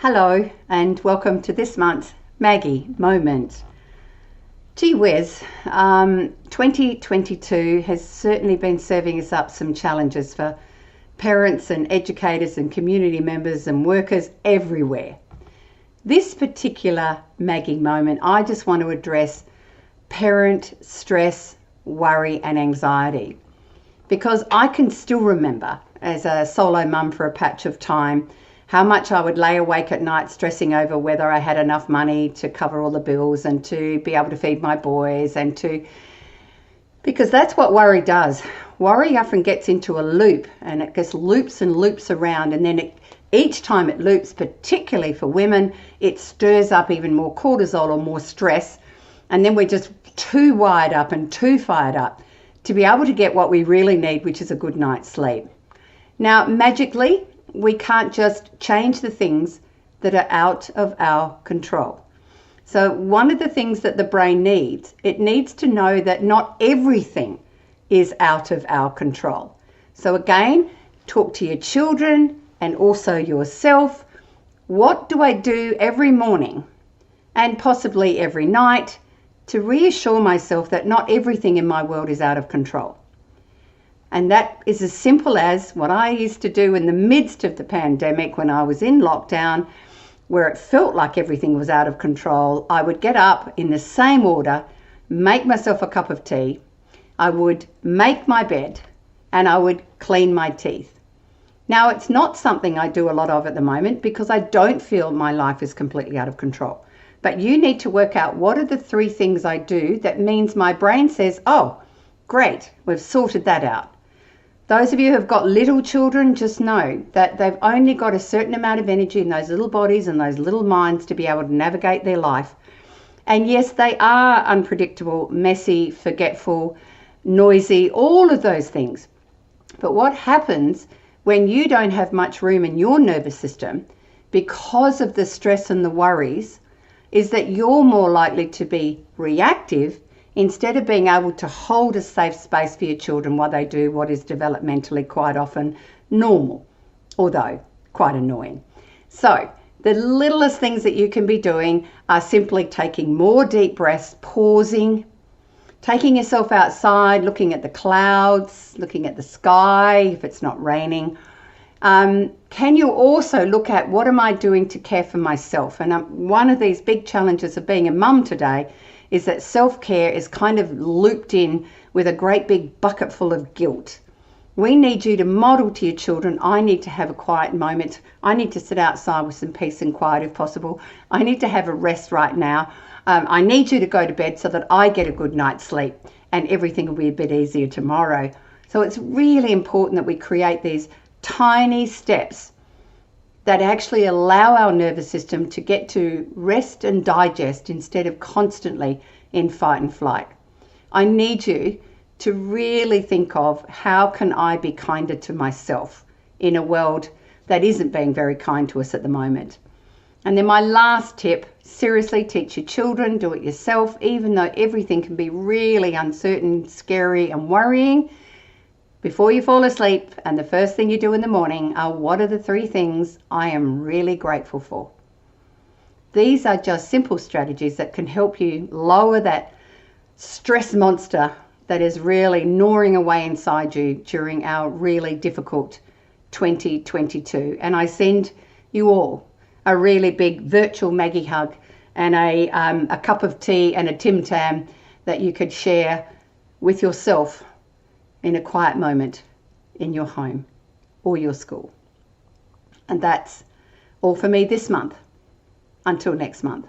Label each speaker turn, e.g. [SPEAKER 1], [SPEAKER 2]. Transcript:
[SPEAKER 1] Hello and welcome to this month's Maggie Moment. Gee whiz, 2022 has certainly been serving us up some challenges for parents and educators and community members and workers everywhere. This particular Maggie Moment, I just want to address parent stress, worry and anxiety, because I can still remember as a solo mum for a patch of time how much I would lay awake at night stressing over whether I had enough money to cover all the bills and to be able to feed my boys because that's what worry does. Worry often gets into a loop and it just loops and loops around, and then each time it loops, particularly for women, it stirs up even more cortisol or more stress, and then we're just too wired up and too fired up to be able to get what we really need, which is a good night's sleep. Now, magically, we can't just change the things that are out of our control. So one of the things that the brain needs, it needs to know that not everything is out of our control. So again, talk to your children and also yourself. What do I do every morning and possibly every night to reassure myself that not everything in my world is out of control? And that is as simple as what I used to do in the midst of the pandemic when I was in lockdown, where it felt like everything was out of control. I would get up in the same order, make myself a cup of tea, I would make my bed, and I would clean my teeth. Now, it's not something I do a lot of at the moment because I don't feel my life is completely out of control. But you need to work out what are the 3 things I do that means my brain says, oh, great, we've sorted that out. Those of you who have got little children, just know that they've only got a certain amount of energy in those little bodies and those little minds to be able to navigate their life. And yes, they are unpredictable, messy, forgetful, noisy, all of those things. But what happens when you don't have much room in your nervous system because of the stress and the worries is that you're more likely to be reactive instead of being able to hold a safe space for your children while they do what is developmentally quite often normal, although quite annoying. So the littlest things that you can be doing are simply taking more deep breaths, pausing, taking yourself outside, looking at the clouds, looking at the sky if it's not raining. Can you also look at what am I doing to care for myself? And one of these big challenges of being a mum today is that self-care is kind of looped in with a great big bucket full of guilt. We need you to model to your children, I need to have a quiet moment. I need to sit outside with some peace and quiet if possible. I need to have a rest right now. I need you to go to bed so that I get a good night's sleep and everything will be a bit easier tomorrow. So it's really important that we create these tiny steps that actually allow our nervous system to get to rest and digest instead of constantly in fight and flight. I need you to really think of how can I be kinder to myself in a world that isn't being very kind to us at the moment. And then my last tip, seriously teach your children, do it yourself, even though everything can be really uncertain, scary and worrying. Before you fall asleep and the first thing you do in the morning are what are the 3 things I am really grateful for. These are just simple strategies that can help you lower that stress monster that is really gnawing away inside you during our really difficult 2022. And I send you all a really big virtual Maggie hug and a cup of tea and a Tim Tam that you could share with yourself in a quiet moment in your home or your school. And that's all for me this month. Until next month.